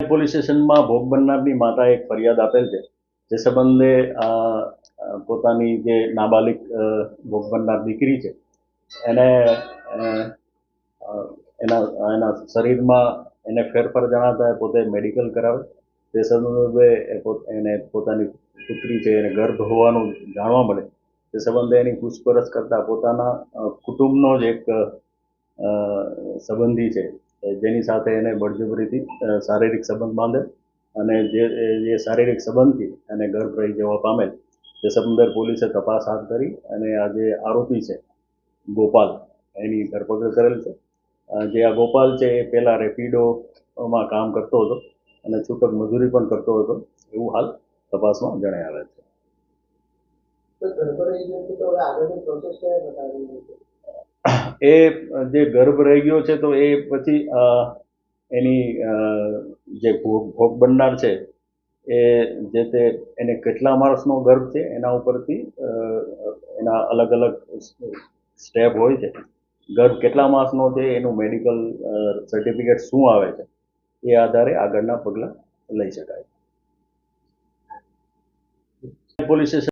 Police સ્ટેશનમાં ભોગ બનનારની માતાએ એક ફરિયાદ આપેલ છે, જે સંબંધે પોતાની જે નાબાલિગ ભોગ બનનાર દીકરી છે એને એના શરીરમાં એને ફેરફાર જણાતા પોતે મેડિકલ કરાવે. તે સંદર્ભે એને પોતાની પુત્રી છે એને ગર્ભ હોવાનું જાણવા મળે. તે સંબંધે એની પૂછપરછ કરતા પોતાના કુટુંબનો જ એક સંબંધી છે જેની સાથે એને બળજબરીથી શારીરિક સંબંધ બાંધે અને જે શારીરિક સંબંધથી એને ગર્ભ રહી જવા પામેલ. તે સંબંધે પોલીસે તપાસ હાથ ધરી અને આ જે આરોપી છે ગોપાલ એની ધરપકડ કરેલ છે. જે આ ગોપાલ છે એ પહેલા રેપિડોમાં કામ કરતો હતો અને છૂટક મજૂરી પણ કરતો હતો એવું હાલ તપાસમાં જણાઈ આવે છે. એ જે ગર્ભ રહી ગયો છે તો એ પછી એની જે ભોગ બનનાર છે એ જે તે એને કેટલા માસનો ગર્ભ છે એના ઉપરથી એના અલગ અલગ સ્ટેપ હોય છે. ગર્ભ કેટલા માસનો છે એનું મેડિકલ સર્ટિફિકેટ શું આવે છે એ આધારે આગળના પગલાં લઈ શકાય. Police station